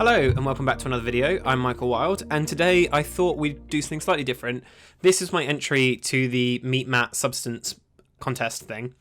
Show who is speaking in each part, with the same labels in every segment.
Speaker 1: Hello and welcome back to another video. I'm Michael Wilde, and today I thought we'd do something slightly different. This is my entry to the Meet Matte Substance contest thing,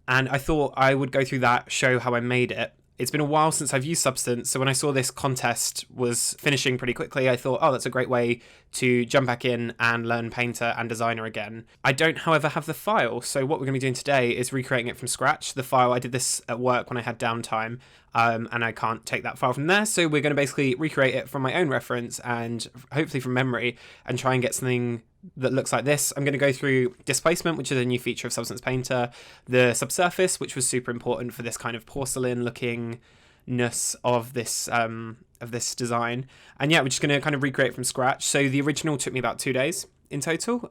Speaker 1: and I thought I would go through that, show how I made it. It's been a while since I've used Substance, so when I saw this contest was finishing pretty quickly, I thought, oh, that's a great way to jump back in and learn Painter and Designer again. I don't, however, have the file, so what we're going to be doing today is recreating it from scratch. The file, I did this at work when I had downtime, and I can't take that file from there, so we're going to basically recreate it from my own reference and hopefully from memory and try and get something that looks like this. I'm going to go through Displacement, which is a new feature of Substance Painter, the Subsurface, which was super important for this kind of porcelain lookingness of this design. And yeah, we're just going to kind of recreate from scratch. So the original took me about 2 days in total.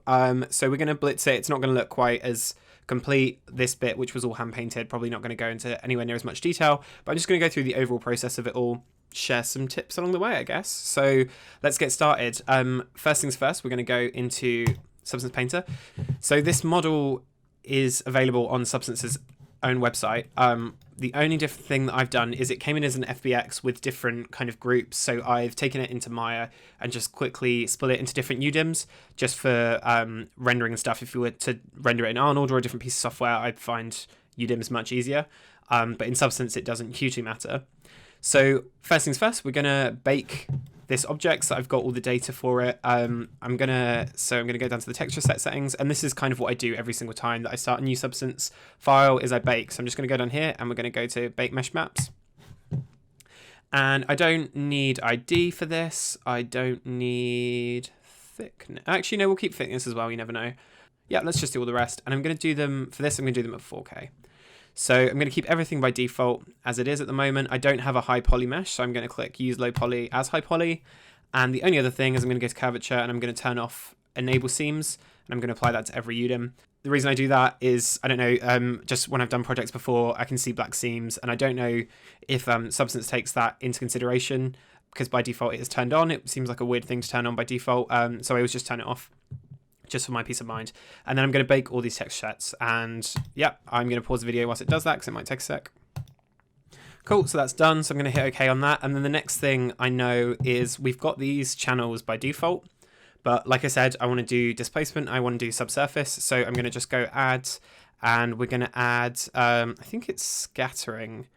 Speaker 1: So we're going to blitz it. It's not going to look quite as complete. This bit, which was all hand painted, probably not going to go into anywhere near as much detail, but I'm just going to go through the overall process of it all, share some tips along the way, I guess. So let's get started. First things first, we're going to go into Substance Painter. So this model is available on Substance's own website. The only different thing that I've done is it came in as an FBX with different kind of groups. So I've taken it into Maya and just quickly split it into different UDIMs just for rendering and stuff. If you were to render it in Arnold or a different piece of software, I'd find UDIMs much easier. But in Substance, it doesn't hugely matter. So first things first, we're going to bake this object, so I've got all the data for it. I'm gonna go down to the texture set settings, and this is kind of what I do every single time that I start a new Substance file is I bake. So I'm just gonna go down here and we're gonna go to bake mesh maps. And I don't need ID for this. I don't need thickness. Actually, no, we'll keep thickness as well. You never know. Yeah, let's just do all the rest. And I'm gonna do them for this. I'm gonna do them at 4K. So I'm going to keep everything by default as it is at the moment. I don't have a high poly mesh, so I'm going to click use low poly as high poly. And the only other thing is I'm going to go to curvature and I'm going to turn off enable seams, and I'm going to apply that to every UDIM. The reason I do that is, I don't know, just when I've done projects before, I can see black seams, and I don't know if Substance takes that into consideration, because by default it is turned on. It seems like a weird thing to turn on by default, so I always just turn it off, just for my peace of mind. And then I'm going to bake all these text sets, and yeah, I'm going to pause the video whilst it does that because it might take a sec. Cool, so that's done. So I'm going to hit OK on that. And then the next thing I know is we've got these channels by default, but like I said, I want to do displacement. I want to do subsurface. So I'm going to just go add, and we're going to add, I think it's scattering,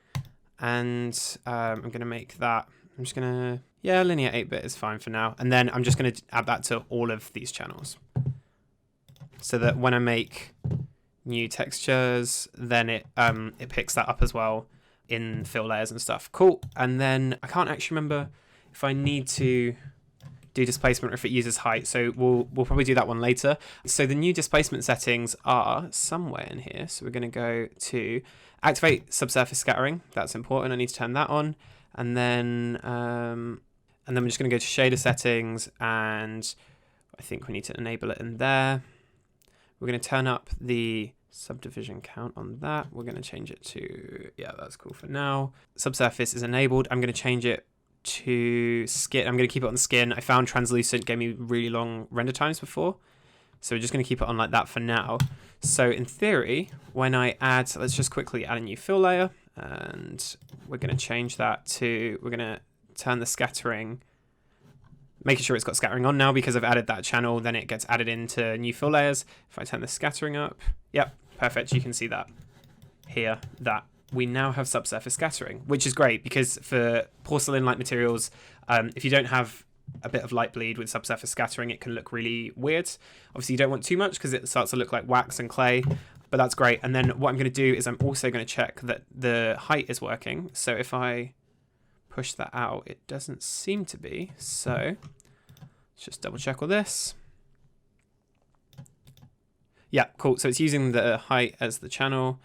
Speaker 1: and I'm going to make that, I'm just going to, yeah, linear 8-bit is fine for now. And then I'm just going to add that to all of these channels, so that when I make new textures, then it picks that up as well in fill layers and stuff. Cool. And then I can't actually remember if I need to do displacement or if it uses height, so we'll probably do that one later. So the new displacement settings are somewhere in here. So we're going to go to activate subsurface scattering. That's important. I need to turn that on. And then we're just going to go to shader settings, and I think we need to enable it in there. We're going to turn up the subdivision count on that. We're going to change it to, yeah, that's cool for now. Subsurface is enabled. I'm going to change it to skin. I'm going to keep it on skin. I found translucent gave me really long render times before, so we're just going to keep it on like that for now. So in theory, when I add, let's just quickly add a new fill layer, and we're going to change that to, we're going to turn the scattering, making sure it's got scattering on now because I've added that channel, then it gets added into new fill layers. If I turn the scattering up, yep, perfect. You can see that here, that we now have subsurface scattering, which is great because for porcelain-like materials, if you don't have a bit of light bleed with subsurface scattering, it can look really weird. Obviously, you don't want too much because it starts to look like wax and clay, but that's great. And then what I'm going to do is I'm also going to check that the height is working. So if I push that out, it doesn't seem to be, so let's just double check all this. Yeah, cool. So it's using the height as the channel,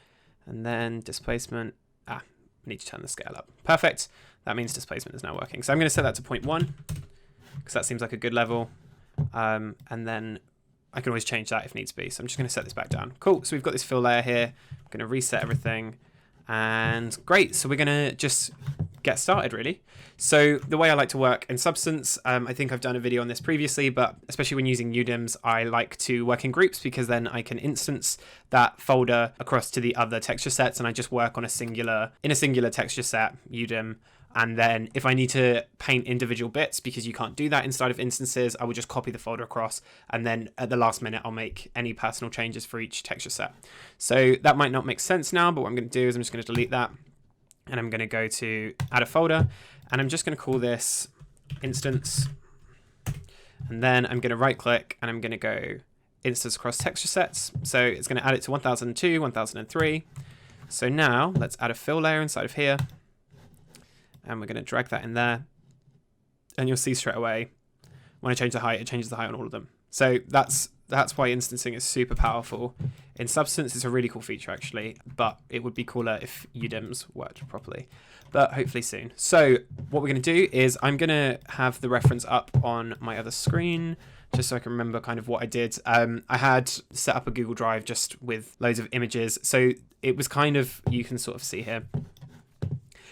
Speaker 1: and then displacement, I need to turn the scale up. Perfect. That means displacement is now working. So I'm going to set that to 0.1 because that seems like a good level, and then I can always change that if needs be. So I'm just going to set this back down. Cool. So we've got this fill layer here. I'm going to reset everything, and great. So we're going to just get started really. So the way I like to work in Substance, I think I've done a video on this previously, but especially when using UDIMs, I like to work in groups because then I can instance that folder across to the other texture sets, and I just work on in a singular texture set UDIM And then if I need to paint individual bits, because you can't do that inside of instances, I will just copy the folder across, and then at the last minute, I'll make any personal changes for each texture set. So that might not make sense now, but what I'm going to do is I'm just going to delete that, and I'm going to go to add a folder, and I'm just going to call this instance, and then I'm going to right click, and I'm going to go instance across texture sets. So it's going to add it to 1002, 1003. So now let's add a fill layer inside of here. And we're going to drag that in there. And you'll see straight away, when I change the height, it changes the height on all of them. So that's why instancing is super powerful. In Substance, it's a really cool feature, actually. But it would be cooler if UDIMs worked properly. But hopefully soon. So what we're going to do is I'm going to have the reference up on my other screen, just so I can remember kind of what I did. I had set up a Google Drive just with loads of images. So it was kind of, you can sort of see here.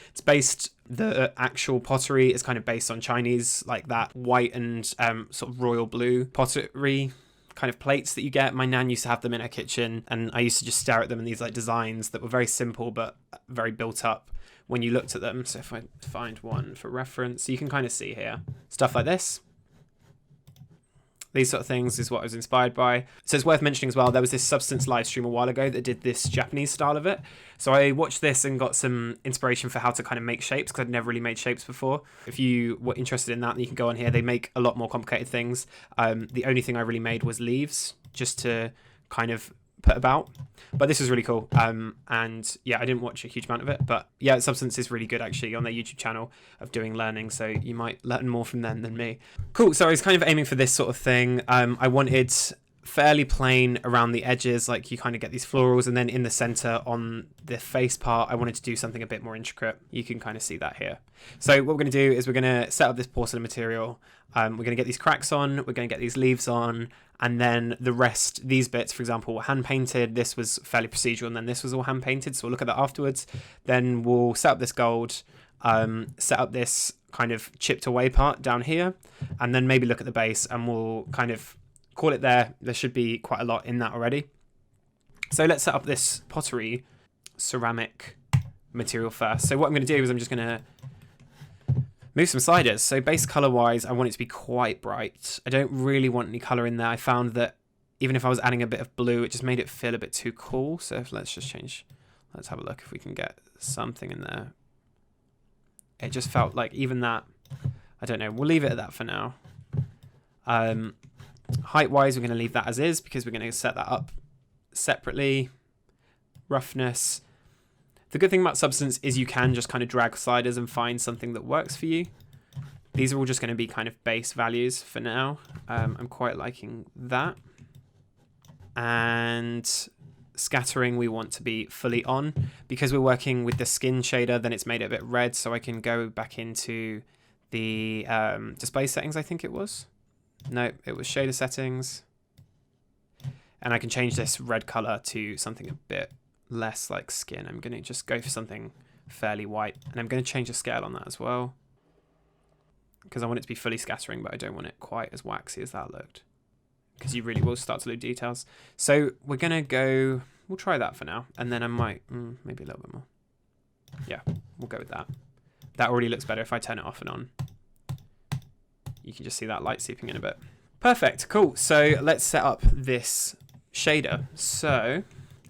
Speaker 1: It's based, the actual pottery is kind of based on Chinese, like that white and sort of royal blue pottery kind of plates that you get. My nan used to have them in her kitchen, and I used to just stare at them in these like designs that were very simple but very built up when you looked at them. So if I find one for reference, you can kind of see here, stuff like this. These sort of things is what I was inspired by. So it's worth mentioning as well, there was this Substance live stream a while ago that did this Japanese style of it. So I watched this and got some inspiration for how to kind of make shapes, because I'd never really made shapes before. If you were interested in that, you can go on here. They make a lot more complicated things. The only thing I really made was leaves, just to kind of put about. But this was really cool. And yeah, I didn't watch a huge amount of it, but yeah, Substance is really good actually on their YouTube channel of doing learning, so you might learn more from them than me. Cool. So I was kind of aiming for this sort of thing. I wanted fairly plain around the edges, like you kind of get these florals, and then in the center on the face part, I wanted to do something a bit more intricate. You can kind of see that here. So what we're going to do is we're going to set up this porcelain material. We're going to get these cracks on, we're going to get these leaves on, and then the rest, these bits, for example, were hand painted. This was fairly procedural, and then this was all hand painted. So we'll look at that afterwards. Then we'll set up this gold, set up this kind of chipped away part down here, and then maybe look at the base, and we'll kind of call it there. There should be quite a lot in that already. So let's set up this pottery ceramic material first. So what I'm going to do is I'm just going to move some sliders. So base color wise, I want it to be quite bright. I don't really want any color in there. I found that even if I was adding a bit of blue, it just made it feel a bit too cool. So let's just change. Let's have a look if we can get something in there. It just felt like even that, I don't know. We'll leave it at that for now. Height wise, we're going to leave that as is, because we're going to set that up separately. Roughness. The good thing about Substance is you can just kind of drag sliders and find something that works for you. These are all just going to be kind of base values for now. I'm quite liking that. And scattering we want to be fully on. Because we're working with the skin shader, then it's made it a bit red, so I can go back into the display settings, I think it was. No, it was shader settings. And I can change this red color to something a bit less like skin. I'm going to just go for something fairly white, and I'm going to change the scale on that as well, because I want it to be fully scattering, but I don't want it quite as waxy as that looked, because you really will start to lose details. So we're going to go, we'll try that for now, and then I might maybe a little bit more. Yeah, we'll go with that. That already looks better if I turn it off and on. You can just see that light seeping in a bit. Perfect, cool. So let's set up this shader. So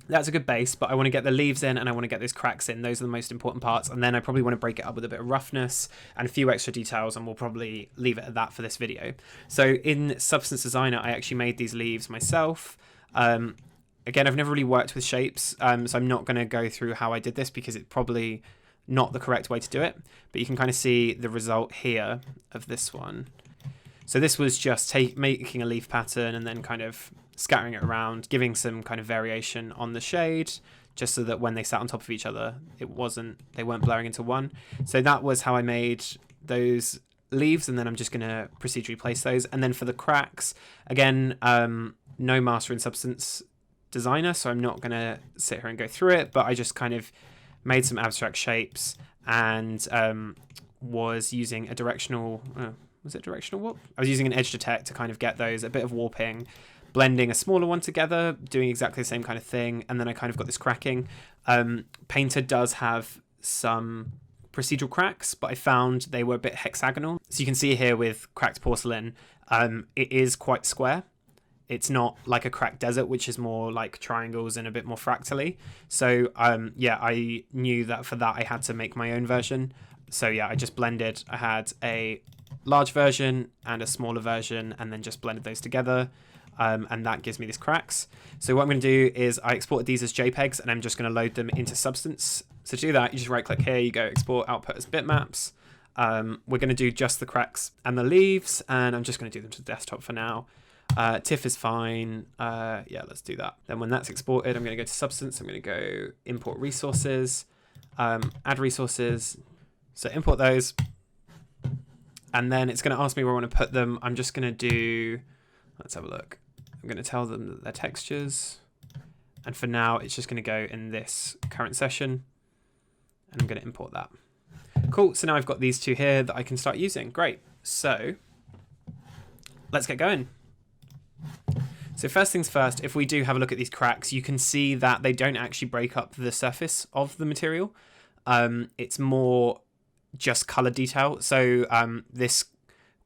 Speaker 1: that's a good base, but I want to get the leaves in and I want to get those cracks in. Those are the most important parts. And then I probably want to break it up with a bit of roughness and a few extra details, and we'll probably leave it at that for this video. So in Substance Designer, I actually made these leaves myself. Again, I've never really worked with shapes, so I'm not going to go through how I did this because it's probably not the correct way to do it. But you can kind of see the result here of this one. So this was just making a leaf pattern and then kind of scattering it around, giving some kind of variation on the shade, just so that when they sat on top of each other, they weren't blurring into one. So that was how I made those leaves, and then I'm just going to procedurally place those. And then for the cracks, again, no master in Substance Designer, so I'm not going to sit here and go through it, but I just kind of made some abstract shapes and was using a directional... was it directional warp? I was using an edge detect to kind of get those, a bit of warping, blending a smaller one together, doing exactly the same kind of thing, and then I kind of got this cracking. Painter does have some procedural cracks, but I found they were a bit hexagonal. So you can see here with cracked porcelain, it is quite square. It's not like a cracked desert, which is more like triangles and a bit more fractally. So yeah, I knew that for that I had to make my own version. So yeah, I just blended. I had a large version and a smaller version, and then just blended those together. And that gives me these cracks. So what I'm going to do is I exported these as JPEGs, and I'm just going to load them into Substance. So to do that, you just right click here, you go export output as bitmaps. We're going to do just the cracks and the leaves, and I'm just going to do them to the desktop for now. TIFF is fine. Yeah, let's do that. Then when that's exported, I'm going to go to Substance. I'm going to go import resources, add resources. So import those. And then it's going to ask me where I want to put them. I'm just going to do, let's have a look. I'm going to tell them that they're textures. And for now, it's just going to go in this current session. And I'm going to import that. Cool. So now I've got these two here that I can start using. Great. So let's get going. So first things first, if we do have a look at these cracks, you can see that they don't actually break up the surface of the material. It's more just color detail. So this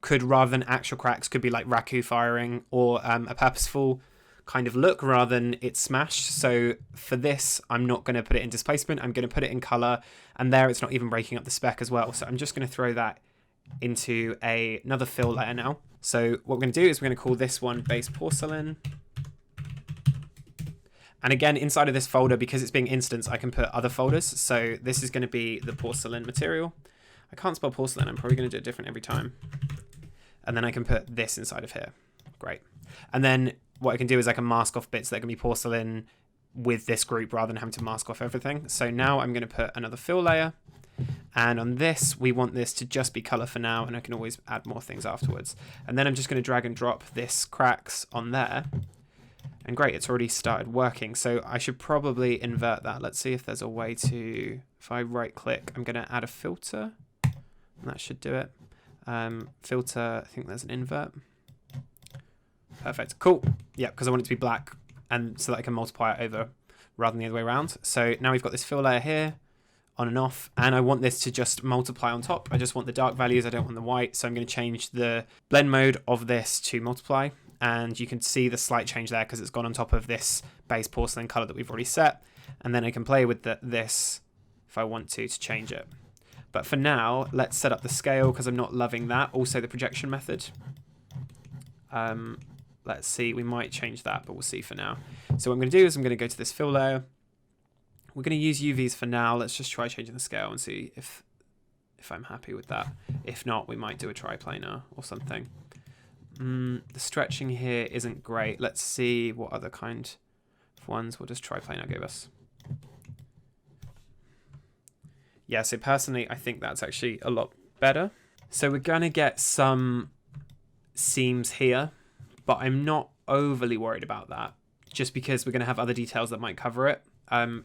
Speaker 1: could, rather than actual cracks, could be like raku firing or a purposeful kind of look rather than it's smashed. So for this, I'm not going to put it in displacement. I'm going to put it in color, and there it's not even breaking up the spec as well. So I'm just going to throw that into another fill layer now. So what we're going to do is we're going to call this one base porcelain. And again, inside of this folder, because it's being instanced, I can put other folders. So this is going to be the porcelain material. I can't spell porcelain. I'm probably going to do it different every time. And then I can put this inside of here. Great. And then what I can do is I can mask off bits that can be porcelain with this group rather than having to mask off everything. So now I'm going to put another fill layer. And on this, we want this to just be color for now, and I can always add more things afterwards. And then I'm just going to drag and drop this cracks on there. And great, it's already started working. So I should probably invert that. Let's see if there's a way to, if I right click, I'm going to add a filter. And that should do it. Filter, I think there's an invert. Perfect, cool. Yeah, because I want it to be black, and so that I can multiply it over rather than the other way around. So now we've got this fill layer here, on and off, and I want this to just multiply on top. I just want the dark values, I don't want the white, so I'm going to change the blend mode of this to multiply, and you can see the slight change there because it's gone on top of this base porcelain color that we've already set. And then I can play with this if I want to change it. But for now, let's set up the scale because I'm not loving that. Also the projection method. Let's see, we might change that, but we'll see for now. So what I'm going to do is I'm going to go to this fill layer. We're going to use UVs for now. Let's just try changing the scale and see if I'm happy with that. If not, we might do a triplanar or something. The stretching here isn't great. Let's see what other kind of ones. What does triplanar give us? Yeah, so personally, I think that's actually a lot better. So we're going to get some seams here, but I'm not overly worried about that, just because we're going to have other details that might cover it.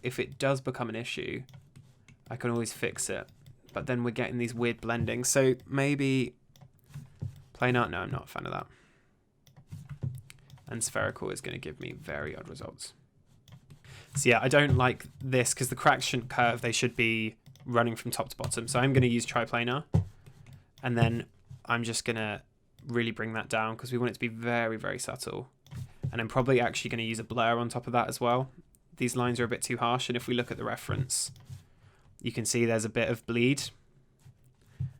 Speaker 1: If it does become an issue, I can always fix it. But then we're getting these weird blendings. So maybe planar. No, I'm not a fan of that. And spherical is going to give me very odd results. So yeah, I don't like this because the cracks shouldn't curve. They should be running from top to bottom. So I'm going to use triplanar. And then I'm just going to really bring that down because we want it to be very, very subtle. And I'm probably actually going to use a blur on top of that as well. These lines are a bit too harsh, and if we look at the reference, you can see there's a bit of bleed.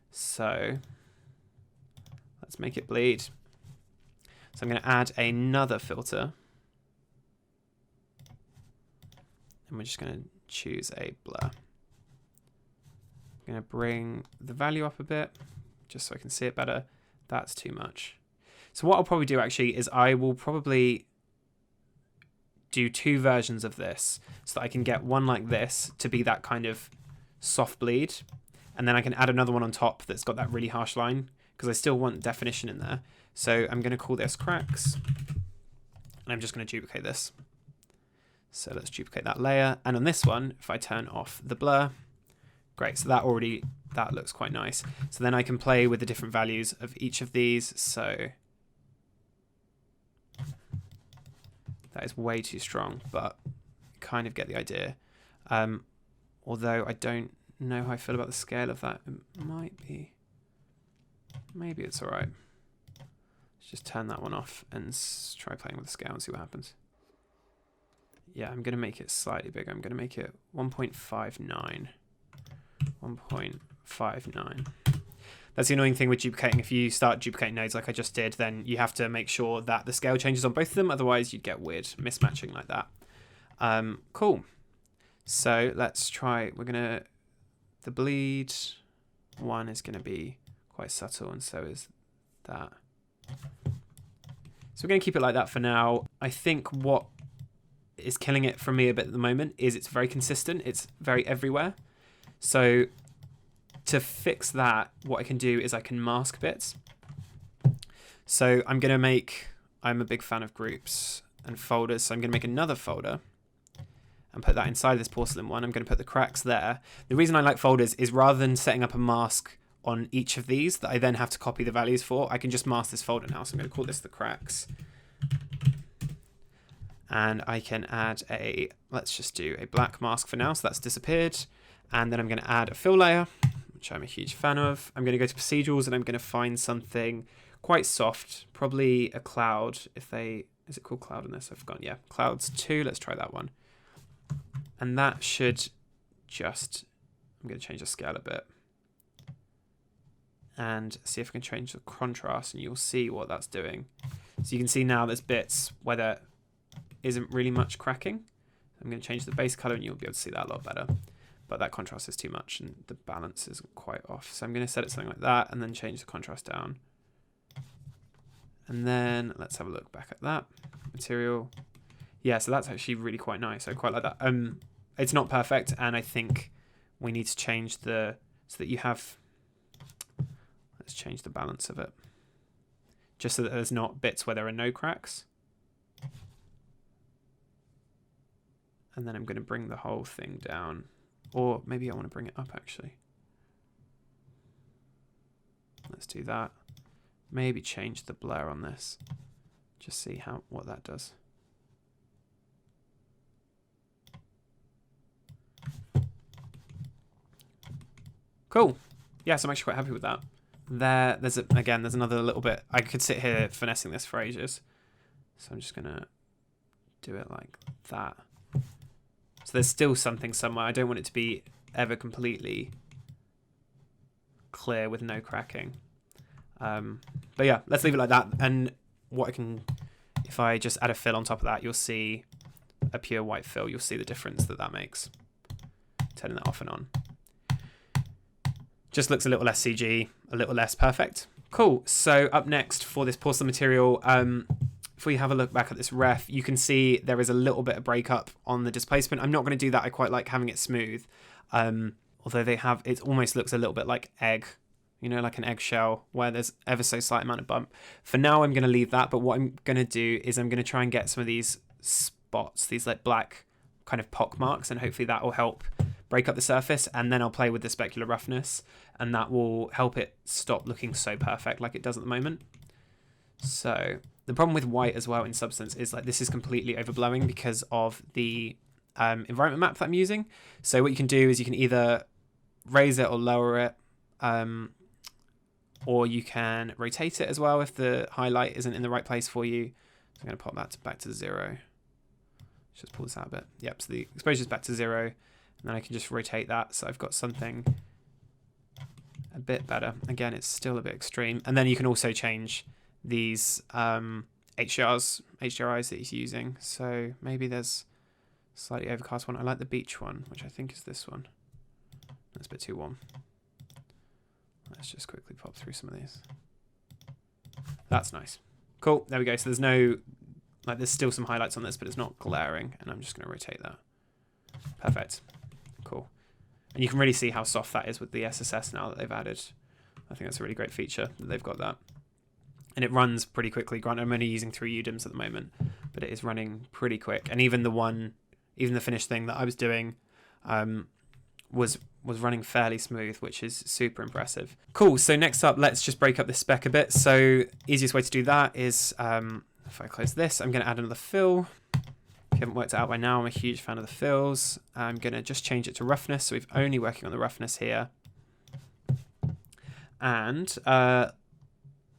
Speaker 1: So let's make it bleed. So I'm going to add another filter. And we're just going to choose a blur. I'm going to bring the value up a bit, just so I can see it better. That's too much. So what I'll probably do actually is I will probably do two versions of this so that I can get one like this to be that kind of soft bleed, and then I can add another one on top that's got that really harsh line because I still want definition in there. So I'm going to call this cracks, and I'm just going to duplicate this. So let's duplicate that layer, and on this one, if I turn off the blur, great, so that looks quite nice. So then I can play with the different values of each of these. So that is way too strong, but kind of get the idea. Although I don't know how I feel about the scale of that. It might be... Maybe it's alright. Let's just turn that one off and try playing with the scale and see what happens. Yeah, I'm going to make it slightly bigger. I'm going to make it 1.59. 1.59. That's the annoying thing with duplicating. If you start duplicating nodes like I just did, then you have to make sure that the scale changes on both of them. Otherwise, you'd get weird mismatching like that. Cool. So let's try. The bleed one is going to be quite subtle, and so is that. So we're going to keep it like that for now. I think what is killing it for me a bit at the moment is it's very consistent. It's very everywhere. So to fix that, what I can do is I can mask bits. So I'm a big fan of groups and folders. So I'm going to make another folder and put that inside this porcelain one. I'm going to put the cracks there. The reason I like folders is rather than setting up a mask on each of these that I then have to copy the values for, I can just mask this folder now. So I'm going to call this the cracks. And I can add let's just do a black mask for now. So that's disappeared. And then I'm going to add a fill layer, which I'm a huge fan of. I'm going to go to procedurals and I'm going to find something quite soft, probably a cloud. Is it called cloud in this? I've forgotten. Yeah, clouds 2. Let's try that one. And that should I'm going to change the scale a bit and see if I can change the contrast, and you'll see what that's doing. So you can see now there's bits where there isn't really much cracking. I'm going to change the base color and you'll be able to see that a lot better. But that contrast is too much and the balance isn't quite off. So I'm going to set it something like that and then change the contrast down. And then let's have a look back at that. Material. Yeah, so that's actually really quite nice. I quite like that. It's not perfect, and I think we need to change so that you have... Let's change the balance of it. Just so that there's not bits where there are no cracks. And then I'm going to bring the whole thing down. Or maybe I want to bring it up, actually. Let's do that. Maybe change the blur on this. Just see what that does. Cool. Yes, I'm actually quite happy with that. There's another little bit. I could sit here finessing this for ages. So I'm just going to do it like that. So there's still something somewhere. I don't want it to be ever completely clear with no cracking. But yeah, let's leave it like that. And if I just add a fill on top of that, you'll see a pure white fill. You'll see the difference that makes. Turning that off and on. Just looks a little less CG, a little less perfect. Cool. So up next for this porcelain material, if we have a look back at this ref, you can see there is a little bit of breakup on the displacement. I'm not going to do that. I quite like having it smooth. Although it almost looks a little bit like egg, like an eggshell where there's ever so slight amount of bump. For now, I'm going to leave that. But what I'm going to do is I'm going to try and get some of these spots, these like black kind of pock marks, and hopefully that will help break up the surface. And then I'll play with the specular roughness, and that will help it stop looking so perfect like it does at the moment. So the problem with white as well in Substance is like this is completely overblowing because of the environment map that I'm using. So what you can do is you can either raise it or lower it, or you can rotate it as well if the highlight isn't in the right place for you. So I'm going to pop that back to 0. Let's just pull this out a bit. Yep, so the exposure is back to 0, and then I can just rotate that so I've got something a bit better. Again, it's still a bit extreme. And then you can also change these HDRIs that he's using. So maybe there's a slightly overcast one. I like the beach one, which I think is this one. That's a bit too warm. Let's just quickly pop through some of these. That's nice. Cool, there we go. So there's still some highlights on this, but it's not glaring, and I'm just going to rotate that. Perfect. Cool. And you can really see how soft that is with the SSS now that they've added. I think that's a really great feature that they've got that. And it runs pretty quickly. Granted, I'm only using 3 UDIMs at the moment, but it is running pretty quick. And even the finished thing that I was doing was running fairly smooth, which is super impressive. Cool, so next up, let's just break up this spec a bit. So easiest way to do that is, if I close this, I'm going to add another fill, haven't worked it out by now, I'm a huge fan of the fills. I'm going to just change it to roughness, so we're only working on the roughness here. And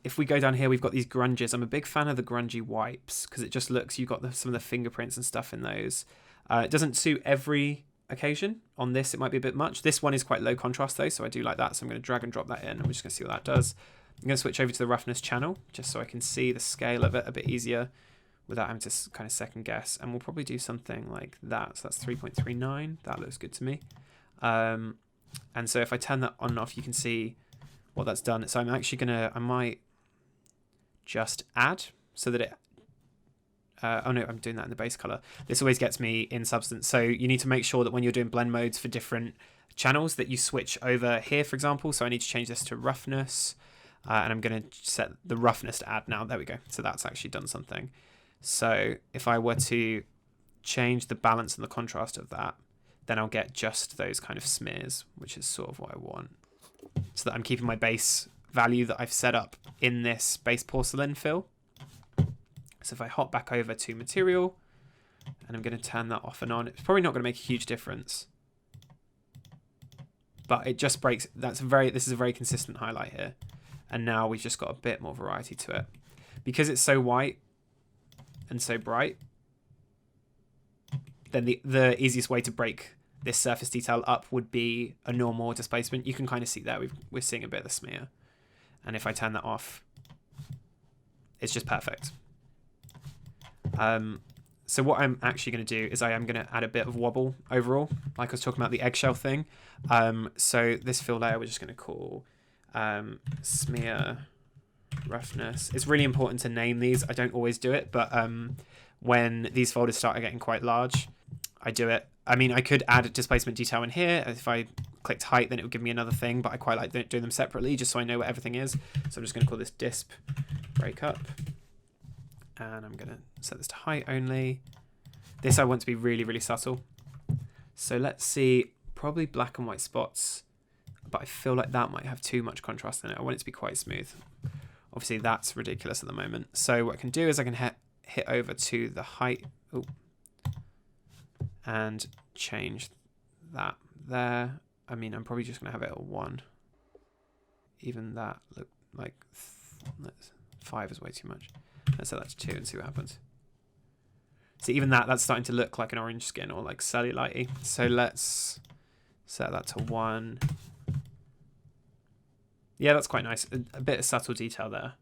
Speaker 1: if we go down here, we've got these grunges. I'm a big fan of the grungy wipes because it just looks, you've got some of the fingerprints and stuff in those. It doesn't suit every occasion. On this, it might be a bit much. This one is quite low contrast though, so I do like that. So I'm going to drag and drop that in, and we're just going to see what that does. I'm going to switch over to the roughness channel just so I can see the scale of it a bit easier without having to kind of second guess. And we'll probably do something like that. So that's 3.39. That looks good to me. And so if I turn that on and off, you can see what that's done. So I'm actually going to, I might just add so that it, oh no, I'm doing that in the base color. This always gets me in Substance. So you need to make sure that when you're doing blend modes for different channels that you switch over here, for example. So I need to change this to roughness. And I'm going to set the roughness to add now. There we go. So that's actually done something. So if I were to change the balance and the contrast of that, then I'll get just those kind of smears, which is sort of what I want. So that I'm keeping my base value that I've set up in this base porcelain fill. So if I hop back over to material, and I'm going to turn that off and on, it's probably not going to make a huge difference. But it just breaks, this is a very consistent highlight here. And now we've just got a bit more variety to it. Because it's so white and so bright, then the easiest way to break this surface detail up would be a normal displacement. You can kind of see there, we're seeing a bit of the smear. And if I turn that off, it's just perfect. So what I'm actually going to do is I am going to add a bit of wobble overall, like I was talking about the eggshell thing. So this fill layer we're just going to call smear roughness. It's really important to name these. I don't always do it, but when these folders start getting quite large, I do it. I mean, I could add a displacement detail in here. If I clicked height, then it would give me another thing, but I quite like doing them separately just so I know what everything is. So I'm just going to call this disp breakup. And I'm going to set this to height only. This I want to be really, really subtle. So let's see, probably black and white spots, but I feel like that might have too much contrast in it. I want it to be quite smooth. Obviously that's ridiculous at the moment. So what I can do is I can hit over to the height and change that there. I mean, I'm probably just going to have it at 1. Even that look like 5 is way too much. Let's set that to 2 and see what happens. See, even that's starting to look like an orange skin or like cellulite-y. So let's set that to 1. Yeah, that's quite nice. A bit of subtle detail there.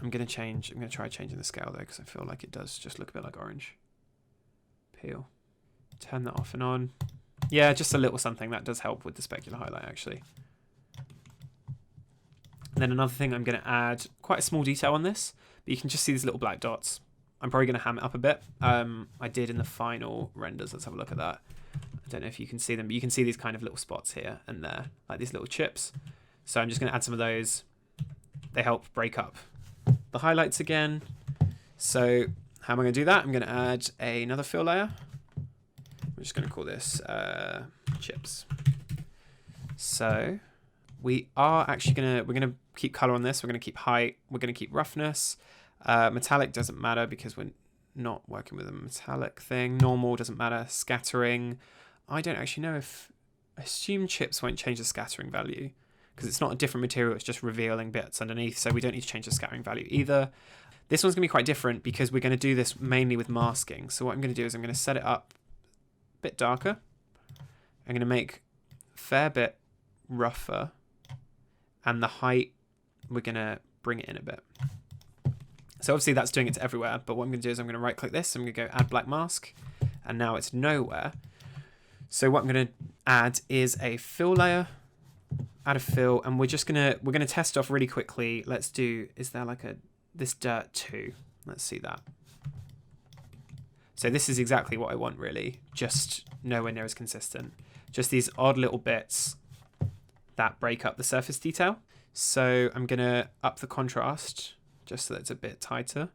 Speaker 1: I'm going to try changing the scale though, because I feel like it does just look a bit like orange. Peel. Turn that off and on. Yeah, just a little something. That does help with the specular highlight actually. And then another thing, I'm going to add quite a small detail on this, but you can just see these little black dots. I'm probably going to ham it up a bit. I did in the final renders. Let's have a look at that. I don't know if you can see them, but you can see these kind of little spots here and there, like these little chips. So I'm just going to add some of those. They help break up the highlights again. So how am I going to do that? I'm going to add another fill layer. I'm just going to call this chips. So we are actually we're going to keep color on this. We're going to keep height. We're going to keep roughness. Metallic doesn't matter because we're not working with a metallic thing. Normal doesn't matter. Scattering. I don't actually know if, I assume chips won't change the scattering value because it's not a different material. It's just revealing bits underneath. So we don't need to change the scattering value either. This one's going to be quite different because we're going to do this mainly with masking. So what I'm going to do is I'm going to set it up a bit darker. I'm going to make a fair bit rougher. And the height, we're going to bring it in a bit. So obviously that's doing it to everywhere, but what I'm going to do is I'm going to right click this, I'm going to go add black mask, and now it's nowhere. So what I'm going to add is a fill layer, add a fill, and we're going to test off really quickly. Let's do, is there like this dirt 2? Let's see that. So this is exactly what I want really, just nowhere near as consistent. Just these odd little bits that break up the surface detail. So I'm going to up the contrast just so that it's a bit tighter.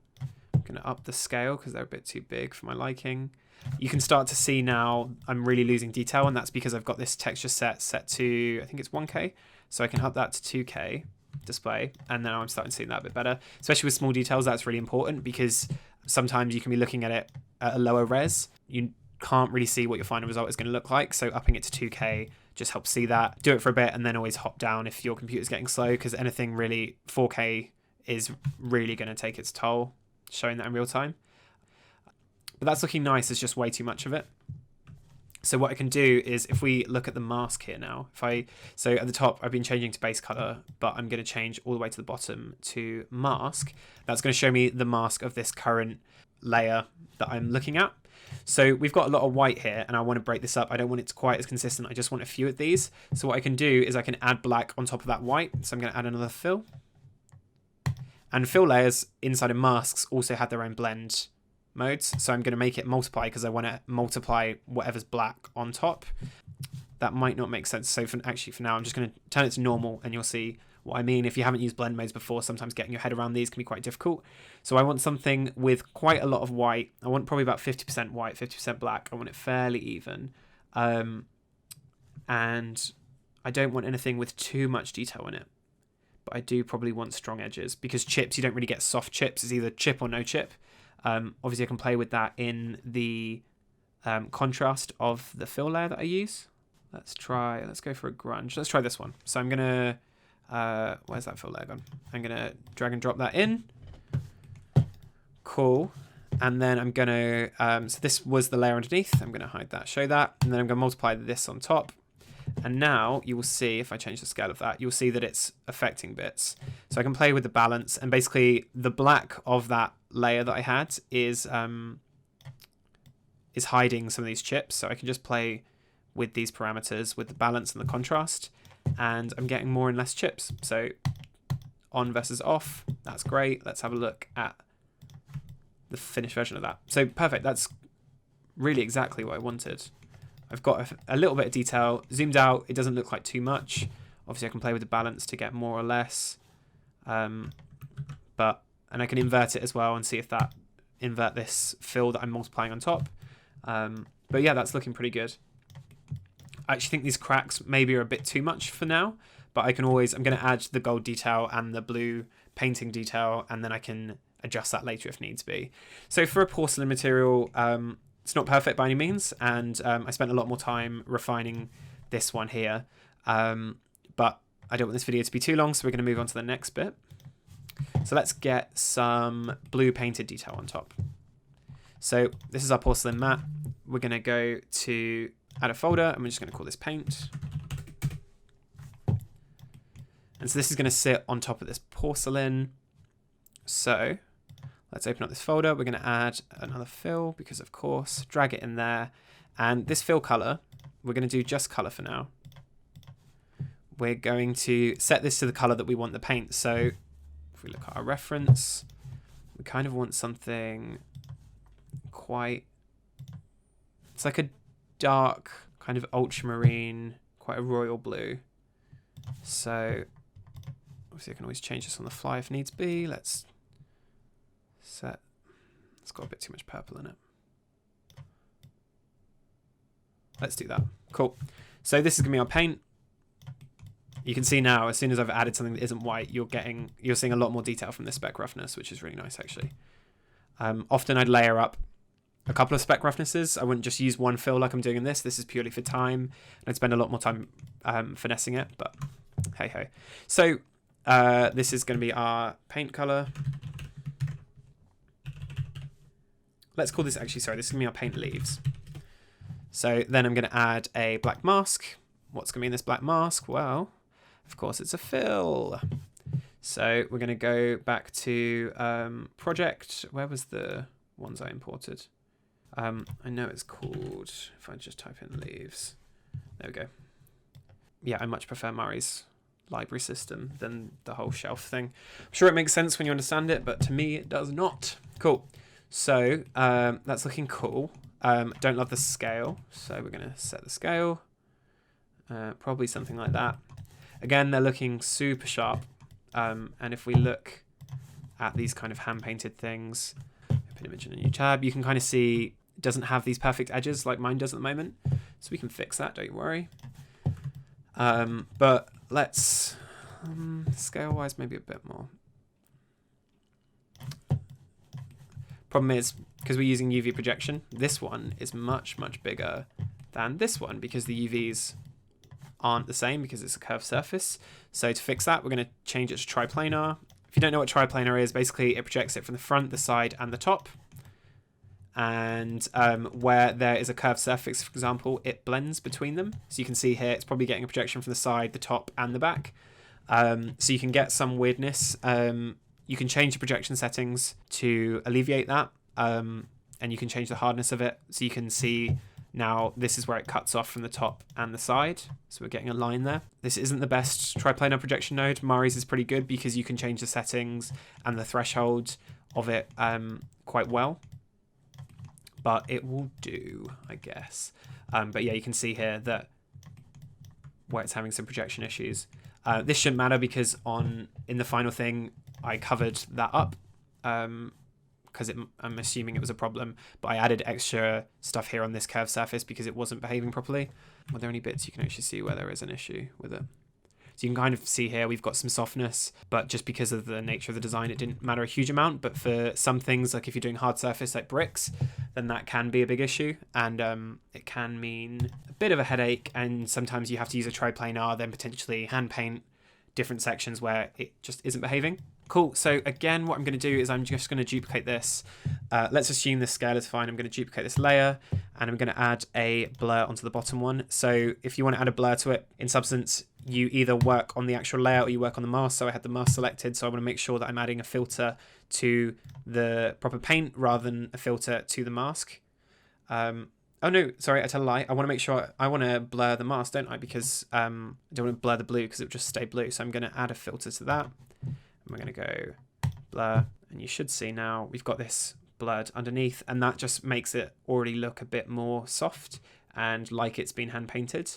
Speaker 1: I'm going to up the scale because they're a bit too big for my liking. You can start to see now I'm really losing detail, and that's because I've got this texture set to, I think it's 1K. So I can up that to 2K display, and now I'm starting to see that a bit better. Especially with small details, that's really important because sometimes you can be looking at it at a lower res. You can't really see what your final result is going to look like, so upping it to 2K just helps see that. Do it for a bit and then always hop down if your computer's getting slow, because anything really 4K is really going to take its toll showing that in real time. But that's looking nice. There's just way too much of it. So what I can do is, if we look at the mask here now, so at the top I've been changing to base color, but I'm going to change all the way to the bottom to mask. That's going to show me the mask of this current layer that I'm looking at. So we've got a lot of white here, and I want to break this up. I don't want it to quite as consistent. I just want a few of these. So what I can do is I can add black on top of that white. So I'm going to add another fill. And fill layers inside of masks also have their own blend modes. So I'm going to make it multiply because I want to multiply whatever's black on top. That might not make sense. So for now, I'm just going to turn it to normal, and you'll see what I mean. If you haven't used blend modes before, sometimes getting your head around these can be quite difficult. So I want something with quite a lot of white. I want probably about 50% white, 50% black. I want it fairly even. And I don't want anything with too much detail in it. But I do probably want strong edges, because chips, you don't really get soft chips. It's either chip or no chip. Obviously, I can play with that in the contrast of the fill layer that I use. Let's go for a grunge. Let's try this one. So I'm going to, where's that fill layer gone? I'm going to drag and drop that in. Cool. And then I'm going to, so this was the layer underneath. I'm going to hide that, show that. And then I'm going to multiply this on top. And now you will see, if I change the scale of that, you'll see that it's affecting bits. So I can play with the balance, and basically the black of that layer that I had is hiding some of these chips. So I can just play with these parameters with the balance and the contrast, and I'm getting more and less chips. So on versus off, that's great. Let's have a look at the finished version of that. So perfect. That's really exactly what I wanted. I've got a little bit of detail. Zoomed out, it doesn't look like too much. Obviously, I can play with the balance to get more or less. And I can invert it as well and see if that invert this fill that I'm multiplying on top. But yeah, that's looking pretty good. I actually think these cracks maybe are a bit too much for now, but I'm going to add the gold detail and the blue painting detail, and then I can adjust that later if needs be. So for a porcelain material, it's not perfect by any means, and I spent a lot more time refining this one here, but I don't want this video to be too long, so we're going to move on to the next bit. So let's get some blue painted detail on top. So this is our porcelain mat. We're going to go to add a folder, and we're just going to call this paint. And so this is going to sit on top of this porcelain. So let's open up this folder. We're going to add another fill, because of course, drag it in there. And this fill color, we're going to do just color for now. We're going to set this to the color that we want the paint. So if we look at our reference, we kind of want something it's like a dark kind of ultramarine, quite a royal blue. So obviously I can always change this on the fly if needs be. Let's set, it's got a bit too much purple in it. Let's do that. Cool. So this is gonna be our paint. You can see now, as soon as I've added something that isn't white, you're seeing a lot more detail from this spec roughness, which is really nice actually. Often I'd layer up a couple of spec roughnesses. I wouldn't just use one fill like I'm doing in this. This is purely for time, and I'd spend a lot more time finessing it, but hey ho. So this is going to be our paint color. Let's call this, actually, sorry, this is going to be our paint leaves. So then I'm going to add a black mask. What's going to be in this black mask? Well, of course it's a fill. So we're going to go back to project. Where was the ones I imported? I know it's called, if I just type in leaves, there we go. Yeah, I much prefer Murray's library system than the whole shelf thing. I'm sure it makes sense when you understand it, but to me it does not. Cool. So that's looking cool. Don't love the scale, so we're going to set the scale. Probably something like that. Again, they're looking super sharp. And if we look at these kind of hand-painted things, open image in a new tab, you can kind of see it doesn't have these perfect edges like mine does at the moment. So we can fix that, don't worry. But let's, scale-wise, maybe a bit more. Problem is, because we're using UV projection, this one is much bigger than this one because the UVs aren't the same because it's a curved surface. So to fix that, we're going to change it to triplanar. If you don't know what triplanar is, basically it projects it from the front, the side, and the top. And where there is a curved surface, for example, it blends between them. So you can see here, it's probably getting a projection from the side, the top, and the back. So you can get some weirdness. You can change the projection settings to alleviate that. And you can change the hardness of it. So you can see now this is where it cuts off from the top and the side. So we're getting a line there. This isn't the best triplanar projection node. Mari's is pretty good because you can change the settings and the threshold of it quite well. But it will do, I guess. But yeah, you can see here that where it's having some projection issues. This shouldn't matter because in the final thing, I covered that up because I'm assuming it was a problem. But I added extra stuff here on this curved surface because it wasn't behaving properly. Were there any bits you can actually see where there is an issue with it? So you can kind of see here we've got some softness, but just because of the nature of the design, it didn't matter a huge amount. But for some things, like if you're doing hard surface like bricks, then that can be a big issue. And it can mean a bit of a headache. And sometimes you have to use a triplanar, then potentially hand paint different sections where it just isn't behaving. Cool. So again, what I'm going to do is I'm just going to duplicate this. Let's assume this scale is fine. I'm going to duplicate this layer and I'm going to add a blur onto the bottom one. So if you want to add a blur to it in Substance, you either work on the actual layer or you work on the mask. So I had the mask selected. So I want to make sure that I'm adding a filter to the proper paint rather than a filter to the mask. Oh no, sorry, I tell a lie. I want to make sure I want to blur the mask, don't I? Because I don't want to blur the blue because it would just stay blue. So I'm going to add a filter to that. And we're going to go blur. And you should see now we've got this blurred underneath. And that just makes it already look a bit more soft and like it's been hand painted.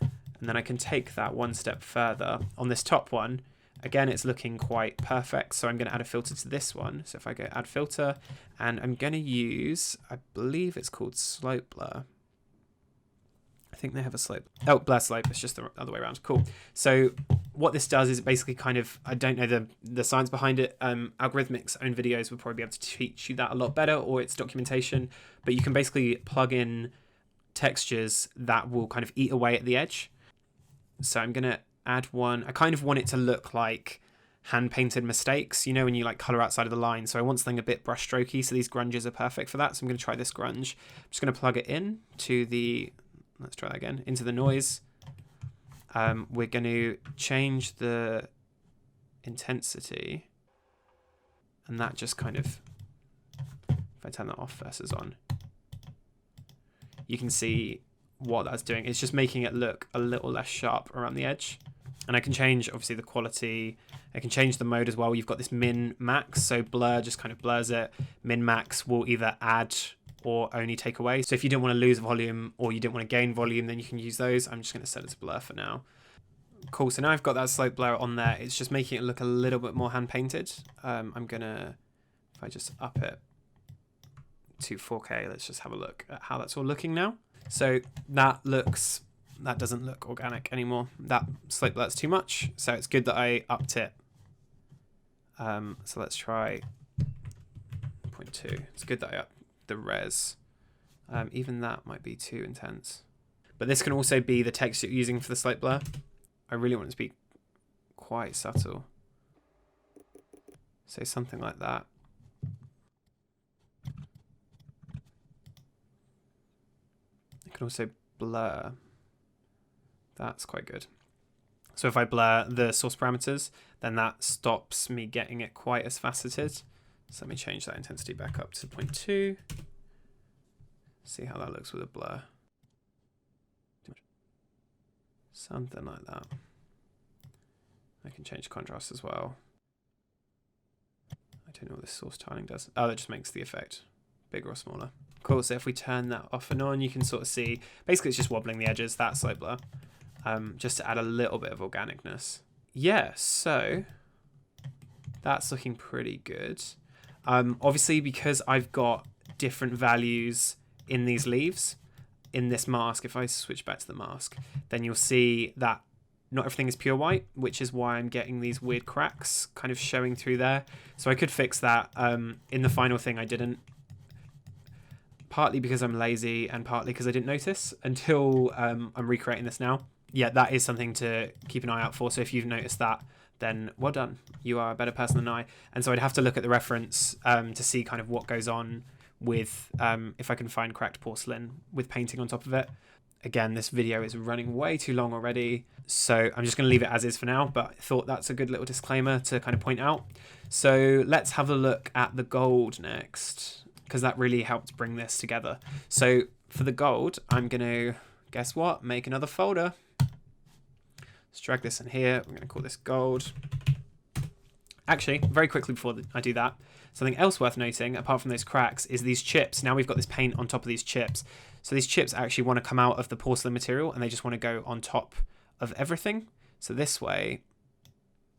Speaker 1: And then I can take that one step further. On this top one, again, it's looking quite perfect. So I'm going to add a filter to this one. So if I go add filter, and I'm going to use, I believe it's called slope blur. I think they have a slope. Oh, blur slope. It's just the other way around. Cool. So what this does is basically kind of, I don't know the science behind it. Allegorithmic's own videos would probably be able to teach you that a lot better, or its documentation. But you can basically plug in textures that will kind of eat away at the edge. So I'm going to add one. I kind of want it to look like hand painted mistakes, you know, when you like color outside of the line. So I want something a bit brush strokey. So these grunges are perfect for that. So I'm going to try this grunge. I'm just going to plug it in to the, let's try that again, into the noise. We're going to change the intensity. And that just kind of, if I turn that off versus on, you can see what that's doing. It's just making it look a little less sharp around the edge. And I can change, obviously, the quality. I can change the mode as well. You've got this min max, so blur just kind of blurs it. Min max will either add or only take away. So if you don't want to lose volume or you don't want to gain volume, then you can use those. I'm just going to set it to blur for now. Cool, so now I've got that slope blur on there. It's just making it look a little bit more hand painted. I'm going to, if I just up it to 4K, let's just have a look at how that's all looking now. So that doesn't look organic anymore. That slope blur's too much. So it's good that I upped it. So let's try 0.2. It's good that I upped the res. Even that might be too intense. But this can also be the text you're using for the slope blur. I really want it to be quite subtle. So something like that. I can also blur. That's quite good. So if I blur the source parameters, then that stops me getting it quite as faceted. So let me change that intensity back up to 0.2. See how that looks with a blur. Something like that. I can change contrast as well. I don't know what this source tiling does. Oh, that just makes the effect bigger or smaller. Cool, so if we turn that off and on, you can sort of see, basically it's just wobbling the edges, that slope blur, just to add a little bit of organicness. Yeah, so that's looking pretty good. Obviously, because I've got different values in these leaves, in this mask, if I switch back to the mask, then you'll see that not everything is pure white, which is why I'm getting these weird cracks kind of showing through there. So I could fix that. In the final thing, I didn't. partly because I'm lazy and partly because I didn't notice until I'm recreating this now. Yeah, that is something to keep an eye out for. So if you've noticed that, then well done. You are a better person than I. And so I'd have to look at the reference to see kind of what goes on with, if I can find cracked porcelain with painting on top of it. Again, this video is running way too long already, so I'm just going to leave it as is for now, but I thought that's a good little disclaimer to kind of point out. So let's have a look at the gold next, because that really helped bring this together. So for the gold, I'm going to, guess what, make another folder. Let's drag this in here. We're going to call this gold. Actually, very quickly before I do that, something else worth noting, apart from those cracks, is these chips. Now we've got this paint on top of these chips. So these chips actually want to come out of the porcelain material and they just want to go on top of everything. So this way,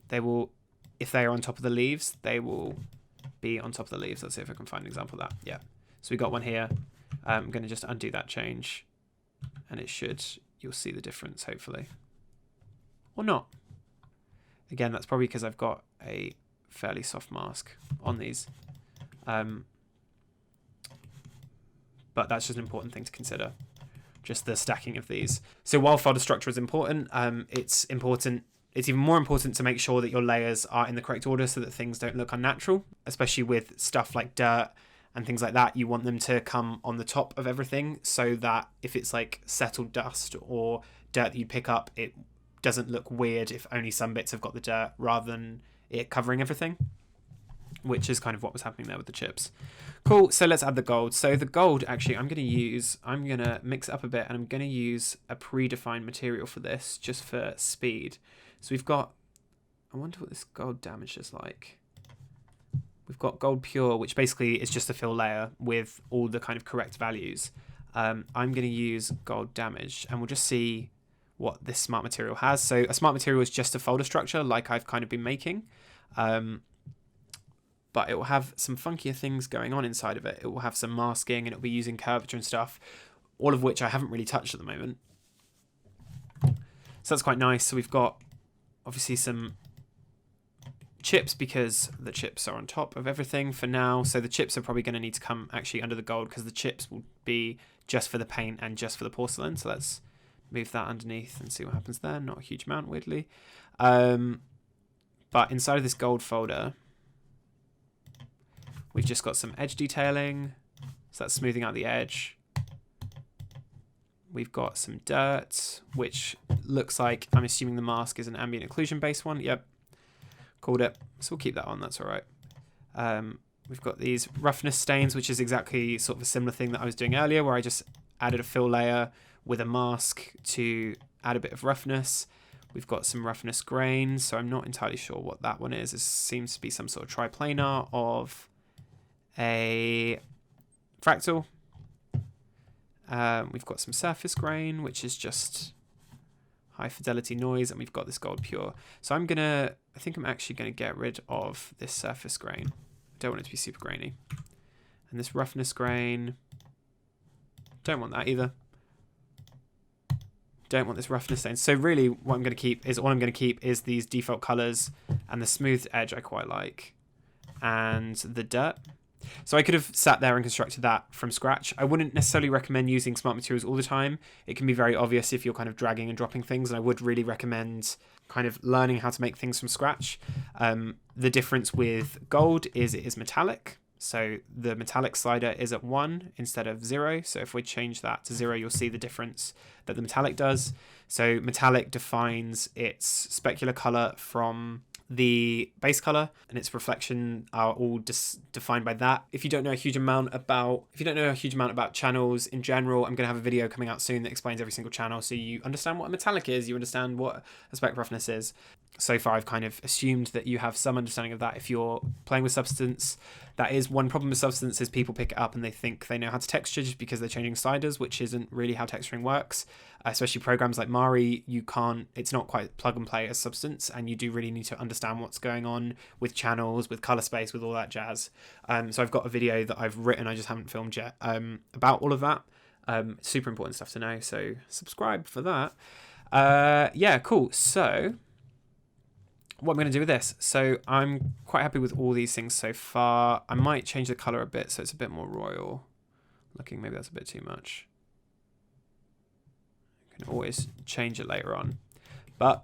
Speaker 1: they will, if they are on top of the leaves, they will be on top of the leaves. Let's see if I can find an example of that. Yeah. So we got one here. I'm going to just undo that change and it should, you'll see the difference hopefully. Or not. Again, that's probably because I've got a fairly soft mask on these. But that's just an important thing to consider, just the stacking of these. So while folder structure is important, it's even more important to make sure that your layers are in the correct order so that things don't look unnatural, especially with stuff like dirt and things like that. You want them to come on the top of everything so that if it's like settled dust or dirt that you pick up, it doesn't look weird if only some bits have got the dirt rather than it covering everything, which is kind of what was happening there with the chips. Cool, so let's add the gold. So the gold, actually, I'm going to mix it up a bit and I'm going to use a predefined material for this just for speed. So we've got, I wonder what this gold damage is like. We've got gold pure, which basically is just a fill layer with all the kind of correct values. I'm going to use gold damage and we'll just see what this smart material has. So a smart material is just a folder structure like I've kind of been making. But it will have some funkier things going on inside of it. It will have some masking and it'll be using curvature and stuff, all of which I haven't really touched at the moment. So that's quite nice. So we've got obviously some chips because the chips are on top of everything for now. So the chips are probably going to need to come actually under the gold because the chips will be just for the paint and just for the porcelain. So let's move that underneath and see what happens there. Not a huge amount, weirdly. But inside of this gold folder, we've just got some edge detailing. So that's smoothing out the edge. We've got some dirt, which looks like, I'm assuming the mask is an ambient occlusion based one. Yep, called it. So we'll keep that on, that's all right. We've got these roughness stains, which is exactly sort of a similar thing that I was doing earlier, where I just added a fill layer with a mask to add a bit of roughness. We've got some roughness grain, so I'm not entirely sure what that one is. It seems to be some sort of triplanar of a fractal. We've got some surface grain, which is just high fidelity noise, and we've got this gold pure. So I think I'm actually gonna get rid of this surface grain. I don't want it to be super grainy. And this roughness grain, don't want that either. Don't want this roughness stain. So really what I'm going to keep is these default colors and the smoothed edge I quite like and the dirt. So I could have sat there and constructed that from scratch. I wouldn't necessarily recommend using smart materials all the time. It can be very obvious if you're kind of dragging and dropping things, and I would really recommend kind of learning how to make things from scratch. The difference with gold is it is metallic. So the metallic slider is at 1 instead of 0. So if we change that to 0, you'll see the difference that the metallic does. So metallic defines its specular color from the base color, and its reflection are all defined by that. If you don't know a huge amount about channels in general, I'm going to have a video coming out soon that explains every single channel, so you understand what a metallic is, you understand what a spec roughness is. So far, I've kind of assumed that you have some understanding of that if you're playing with Substance. That is one problem with Substance, is people pick it up and they think they know how to texture just because they're changing sliders, which isn't really how texturing works. Especially programs like Mari, it's not quite plug and play as Substance, and you do really need to understand what's going on with channels, with color space, with all that jazz. So I've got a video that I've written, I just haven't filmed yet, about all of that. Super important stuff to know, so subscribe for that. Yeah, cool. So what I'm going to do with this. So I'm quite happy with all these things so far. I might change the color a bit so it's a bit more royal. looking, maybe that's a bit too much. You can always change it later on. But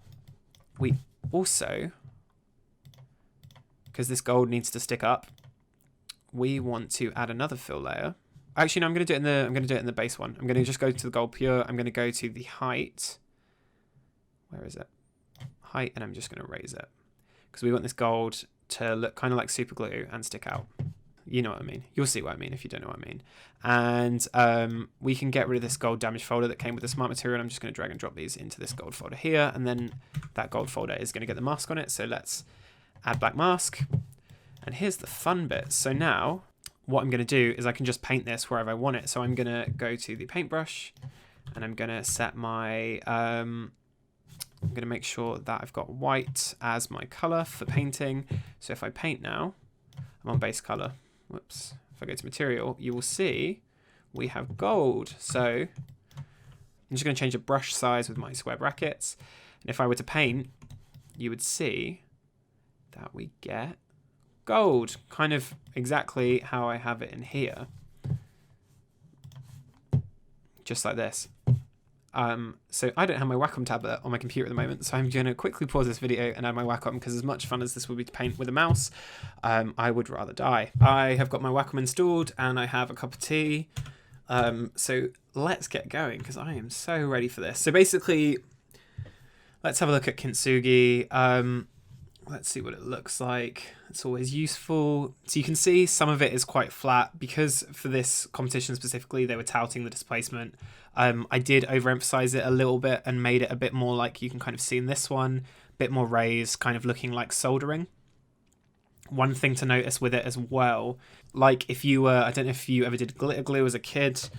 Speaker 1: we also, because this gold needs to stick up, we want to add another fill layer. Actually, no, I'm going to do it in the base one. I'm going to just go to the gold pure. I'm going to go to the height. Where is it? Height, and I'm just going to raise it because we want this gold to look kind of like super glue and stick out. You know what I mean. You'll see what I mean if you don't know what I mean. And we can get rid of this gold damage folder that came with the smart material. I'm just going to drag and drop these into this gold folder here, and then that gold folder is going to get the mask on it. So let's add black mask. And here's the fun bit. So now what I'm going to do is I can just paint this wherever I want it. So I'm going to go to the paintbrush, and I'm going to set my I'm going to make sure that I've got white as my color for painting. So if I paint now, I'm on base color. Whoops. If I go to material, you will see we have gold. So I'm just going to change the brush size with my square brackets. And if I were to paint, you would see that we get gold, kind of exactly how I have it in here. Just like this. So I don't have my Wacom tablet on my computer at the moment, so I'm going to quickly pause this video and add my Wacom, because as much fun as this would be to paint with a mouse, I would rather die. I have got my Wacom installed and I have a cup of tea. So let's get going, because I am so ready for this. So basically, let's have a look at Kintsugi. Let's see what it looks like. It's always useful. So you can see some of it is quite flat, because for this competition specifically, they were touting the displacement. I did overemphasize it a little bit and made it a bit more like you can kind of see in this one, a bit more raised, kind of looking like soldering. One thing to notice with it as well, like if you were, I don't know if you ever did glitter glue as a kid,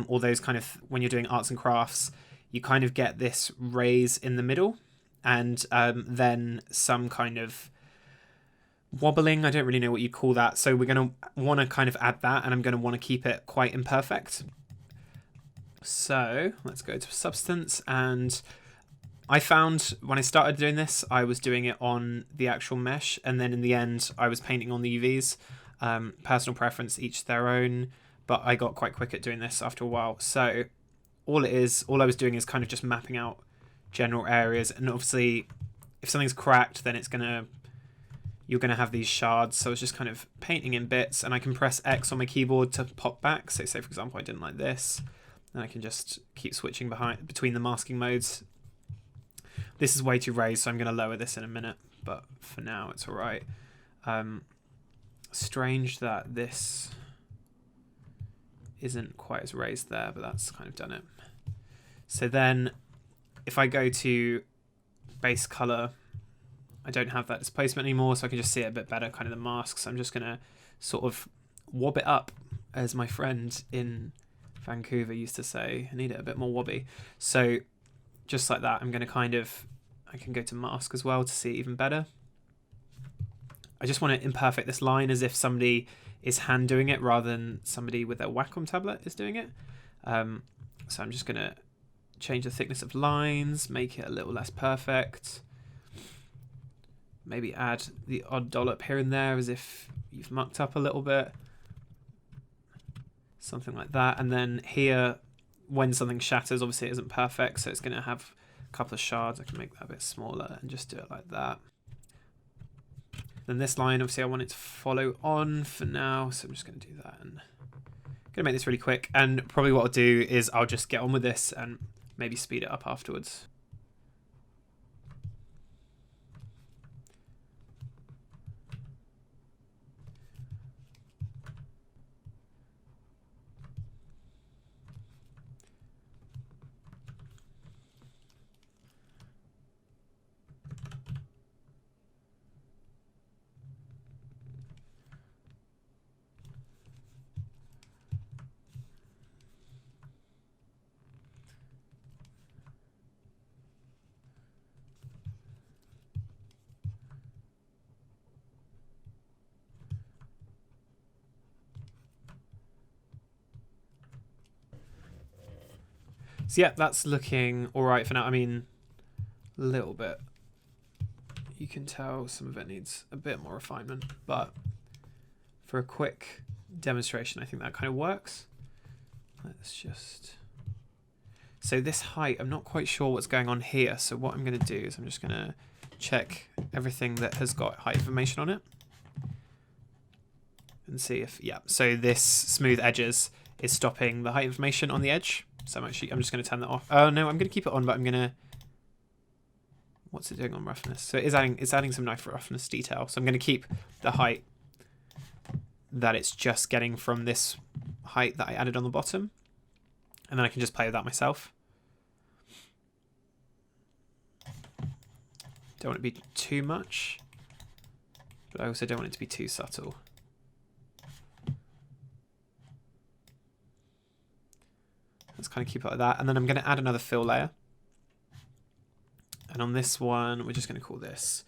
Speaker 1: or those kind of, when you're doing arts and crafts, you kind of get this raise in the middle, and then some kind of wobbling. I don't really know what you call that. So we're going to want to kind of add that, and I'm going to want to keep it quite imperfect. So let's go to substance, and I found when I started doing this, I was doing it on the actual mesh, and then in the end, I was painting on the UVs. Personal preference, each their own, but I got quite quick at doing this after a while. So all I was doing is kind of just mapping out general areas, and obviously if something's cracked, then you're going to have these shards. So I was just kind of painting in bits, and I can press X on my keyboard to pop back. So say for example I didn't like this, and I can just keep switching between the masking modes. This is way too raised, so I'm going to lower this in a minute, but for now it's alright. Strange that this isn't quite as raised there, but that's kind of done it. So then if I go to base color, I don't have that displacement anymore, so I can just see it a bit better, kind of the mask. So I'm just going to sort of wob it up, as my friend in Vancouver used to say. I need it a bit more wobby. So just like that, I'm going to I can go to mask as well to see it even better. I just want to imperfect this line as if somebody is hand doing it rather than somebody with their Wacom tablet is doing it. So I'm just going to change the thickness of lines, make it a little less perfect. Maybe add the odd dollop here and there as if you've mucked up a little bit. Something like that. And then here, when something shatters, obviously it isn't perfect, so it's going to have a couple of shards. I can make that a bit smaller and just do it like that. Then this line, obviously I want it to follow on for now, so I'm just going to do that. And I'm going to make this really quick, and probably what I'll do is I'll just get on with this and maybe speed it up afterwards. So yeah, that's looking all right for now. I mean, a little bit. You can tell some of it needs a bit more refinement, but for a quick demonstration, I think that kind of works. let's just... So this height, I'm not quite sure what's going on here. So what I'm going to do is I'm just going to check everything that has got height information on it. And see if, yeah, so this smooth edges is stopping the height information on the edge. So I'm just going to turn that off. Oh no, I'm going to keep it on, but I'm going to, what's it doing on roughness? So it's adding some nice roughness detail. So I'm going to keep the height that it's just getting from this height that I added on the bottom. And then I can just play with that myself. Don't want it to be too much, but I also don't want it to be too subtle. Let's kind of keep it like that. And then I'm going to add another fill layer. And on this one, we're just going to call this,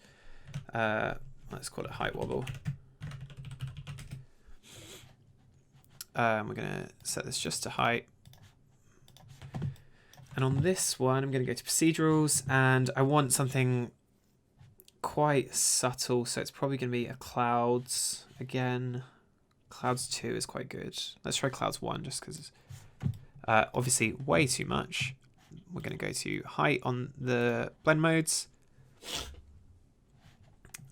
Speaker 1: let's call it height wobble. We're going to set this just to height. And on this one, I'm going to go to procedurals, and I want something quite subtle. So it's probably going to be a clouds again. Clouds 2 is quite good. Let's try clouds 1 just because obviously way too much. We're going to go to height on the blend modes.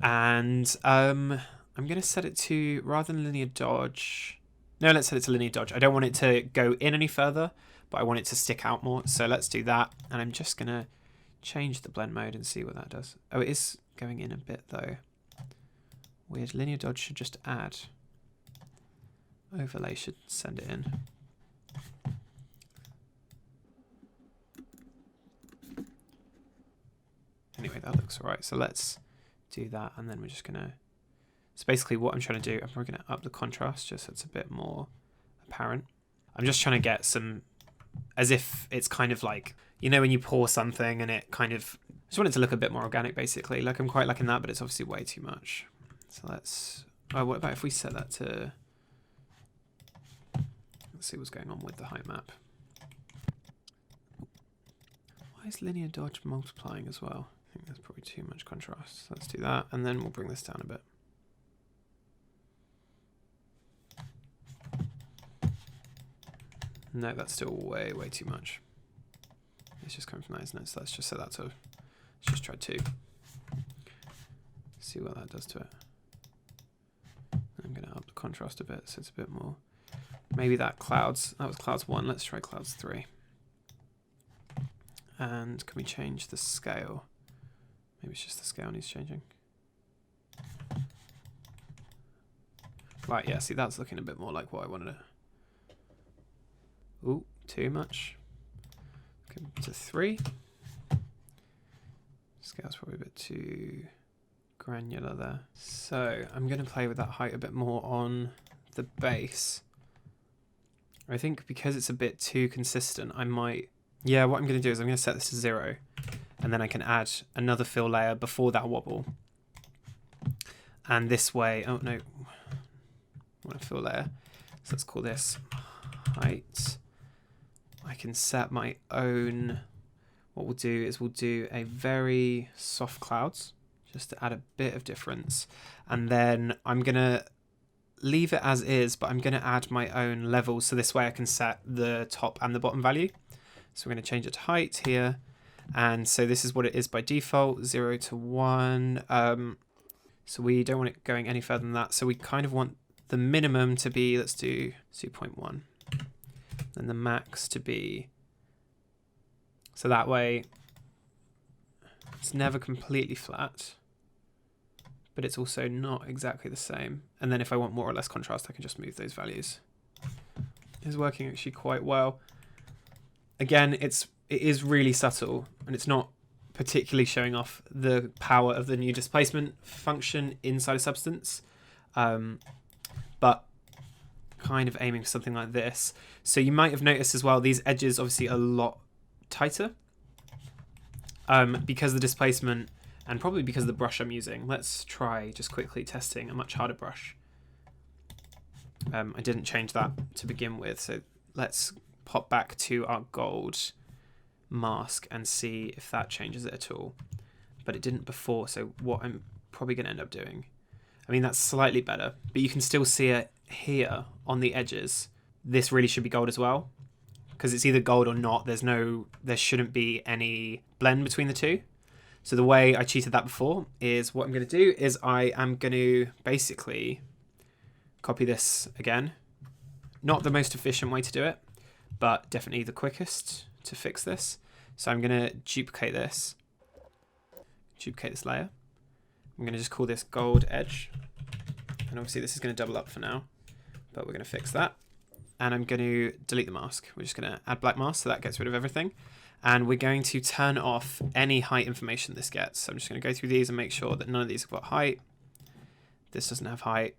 Speaker 1: And I'm going to set it to, rather than linear dodge. No, let's set it to linear dodge. I don't want it to go in any further, but I want it to stick out more. So let's do that. And I'm just going to change the blend mode and see what that does. Oh, it is going in a bit though. Weird. Linear dodge should just add. Overlay should send it in. Anyway, that looks all right. So let's do that. And then we're just going to... So basically what I'm trying to do, I'm probably going to up the contrast just so it's a bit more apparent. I'm just trying to get some... As if it's kind of like, you know, when you pour something and it kind of... I just want it to look a bit more organic, basically. Like, I'm quite liking that, but it's obviously way too much. So let's... Oh, what about if we set that to... Let's see what's going on with the height map. Why is linear dodge multiplying as well? I think that's probably too much contrast. So let's do that, and then we'll bring this down a bit. No, that's still way, way too much. It's just coming from that, isn't it? So let's just set that to... Let's just try 2. See what that does to it. I'm going to up the contrast a bit so it's a bit more... Maybe that clouds... That was clouds 1. Let's try clouds 3. And can we change the scale? Maybe it's just the scale needs changing. Right, yeah, see, that's looking a bit more like what I wanted it. Ooh, too much. Come to 3. Scale's probably a bit too granular there. So I'm going to play with that height a bit more on the base. I think because it's a bit too consistent, I might... Yeah, what I'm going to do is I'm going to set this to 0. And then I can add another fill layer before that wobble. And this way... Oh, no. I want a fill layer. So let's call this height. I can set my own... What we'll do is we'll do a very soft clouds, just to add a bit of difference. And then I'm going to leave it as is, but I'm going to add my own levels. So this way I can set the top and the bottom value. So we're going to change it to height here. And so this is what it is by default, 0 to 1. So we don't want it going any further than that. So we kind of want the minimum to be, let's do 2.1. And the max to be... So that way, it's never completely flat, but it's also not exactly the same. And then if I want more or less contrast, I can just move those values. It's working actually quite well. Again, it is really subtle, and it's not particularly showing off the power of the new displacement function inside a substance, but kind of aiming for something like this. So you might have noticed as well, these edges obviously are a lot tighter because the displacement and probably because of the brush I'm using. Let's try just quickly testing a much harder brush. I didn't change that to begin with, so let's pop back to our gold mask and see if that changes it at all. But it didn't before, so what I'm probably going to end up doing, I mean, that's slightly better, but you can still see it here on the edges. This really should be gold as well. because it's either gold or not. There shouldn't be any blend between the two. So the way I cheated that before is what I'm going to do is I am going to basically copy this again. Not the most efficient way to do it, but definitely the quickest to fix this. So I'm going to duplicate this layer. I'm going to just call this gold edge. And obviously this is going to double up for now, but we're going to fix that. And I'm going to delete the mask. We're just going to add black mask, so that gets rid of everything. And we're going to turn off any height information this gets. So I'm just going to go through these and make sure that none of these have got height. This doesn't have height.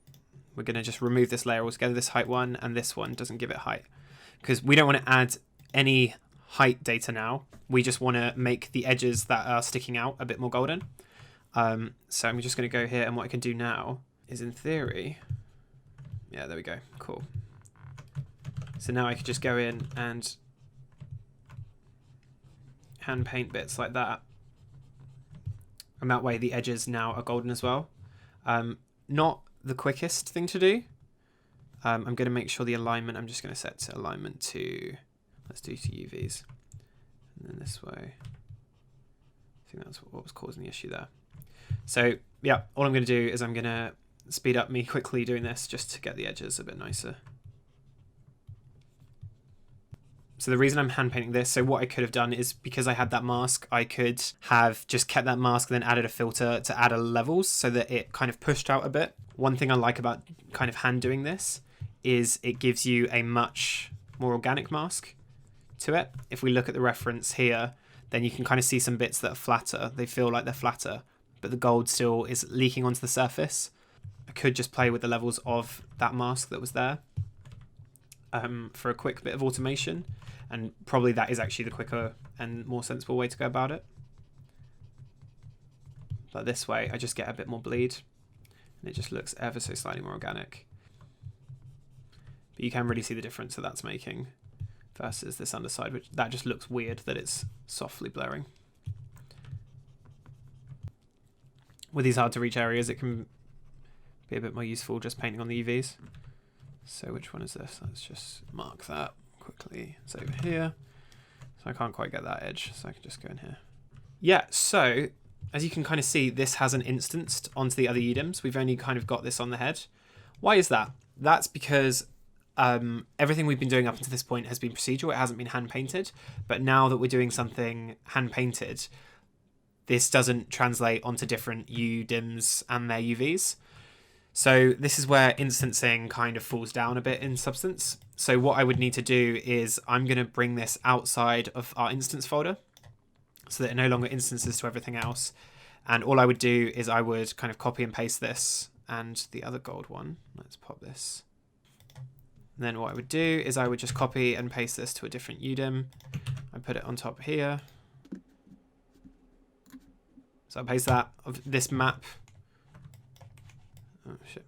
Speaker 1: We're going to just remove this layer altogether, this height one, and this one doesn't give it height. Because we don't want to add any height data now. We just want to make the edges that are sticking out a bit more golden. So I'm just going to go here, and what I can do now is, in theory, yeah, there we go, cool. So now I could just go in and hand paint bits like that. And that way the edges now are golden as well. Not the quickest thing to do. I'm going to make sure the alignment, I'm just going to set to alignment to, let's do to UVs. And then this way. I think that's what was causing the issue there. So yeah, all I'm going to do is I'm going to speed up me quickly doing this just to get the edges a bit nicer. So the reason I'm hand painting this, so what I could have done is, because I had that mask, I could have just kept that mask and then added a filter to add a levels so that it kind of pushed out a bit. One thing I like about kind of hand doing this is it gives you a much more organic mask to it. If we look at the reference here, then you can kind of see some bits that are flatter. They feel like they're flatter, but the gold still is leaking onto the surface. I could just play with the levels of that mask that was there for a quick bit of automation. And probably that is actually the quicker and more sensible way to go about it. But this way, I just get a bit more bleed. And it just looks ever so slightly more organic. But you can really see the difference that that's making versus this underside, which that just looks weird that it's softly blurring. With these hard to reach areas, it can be a bit more useful just painting on the UVs. So which one is this? Let's just mark that quickly. It's over here. So I can't quite get that edge, so I can just go in here. Yeah, so as you can kind of see, this hasn't instanced onto the other UDIMs. We've only kind of got this on the head. Why is that? That's because everything we've been doing up until this point has been procedural. It hasn't been hand painted. But now that we're doing something hand painted, this doesn't translate onto different UDIMs and their UVs. So this is where instancing kind of falls down a bit in Substance. So what I would need to do is I'm going to bring this outside of our instance folder so that it no longer instances to everything else. And all I would do is I would kind of copy and paste this and the other gold one. Let's pop this. And then what I would do is I would just copy and paste this to a different UDIM. I put it on top here. So I paste that of this map. Oh shit.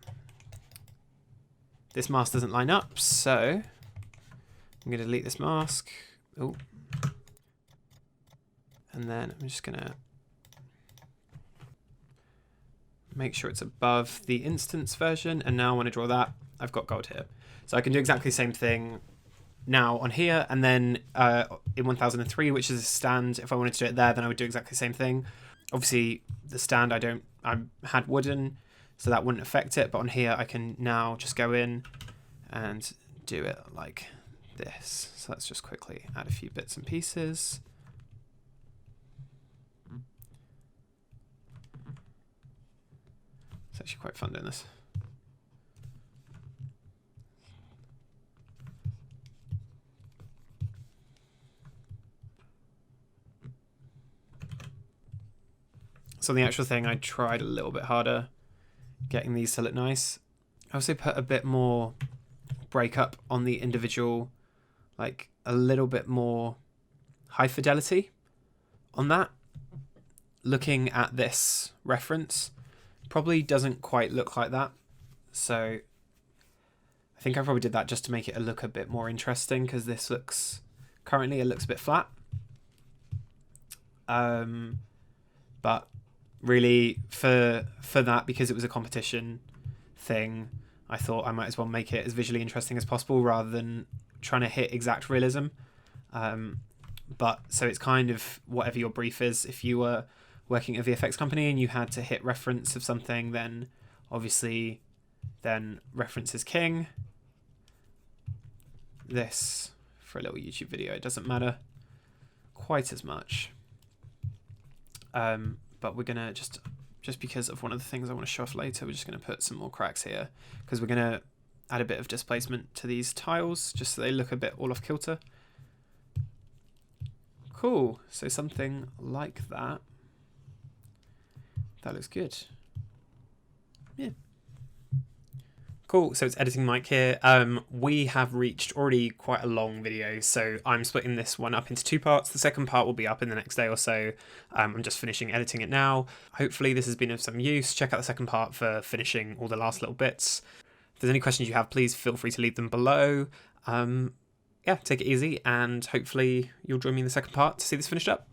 Speaker 1: This mask doesn't line up, so I'm going to delete this mask. Oh. And then I'm just going to make sure it's above the instance version. And now I want to draw that. I've got gold here. So I can do exactly the same thing now on here. And then in 1003, which is a stand, if I wanted to do it there, then I would do exactly the same thing. Obviously, the stand I had wooden, so that wouldn't affect it. But on here, I can now just go in and do it like this. So let's just quickly add a few bits and pieces. It's actually quite fun doing this. So the actual thing, I tried a little bit harder getting these to look nice. I also put a bit more breakup on the individual, like a little bit more high fidelity on that. Looking at this reference, probably doesn't quite look like that. So I think I probably did that just to make it look a bit more interesting, because this looks, currently it looks a bit flat. But really for that, because it was a competition thing, I thought I might as well make it as visually interesting as possible rather than trying to hit exact realism. But so it's kind of whatever your brief is. If you were working at a VFX company and you had to hit reference of something, then obviously then reference is king. This, for a little YouTube video, it doesn't matter quite as much. But we're gonna just because of one of the things I want to show off later, we're just gonna put some more cracks here because we're gonna add a bit of displacement to these tiles just so they look a bit all off kilter. Cool, so something like that. That looks good. Yeah. Cool, so it's editing mic here. We have reached already quite a long video, so I'm splitting this one up into 2 parts. The second part will be up in the next day or so. I'm just finishing editing it now. Hopefully this has been of some use. Check out the second part for finishing all the last little bits. If there's any questions you have, please feel free to leave them below. Yeah, take it easy, and hopefully you'll join me in the second part to see this finished up.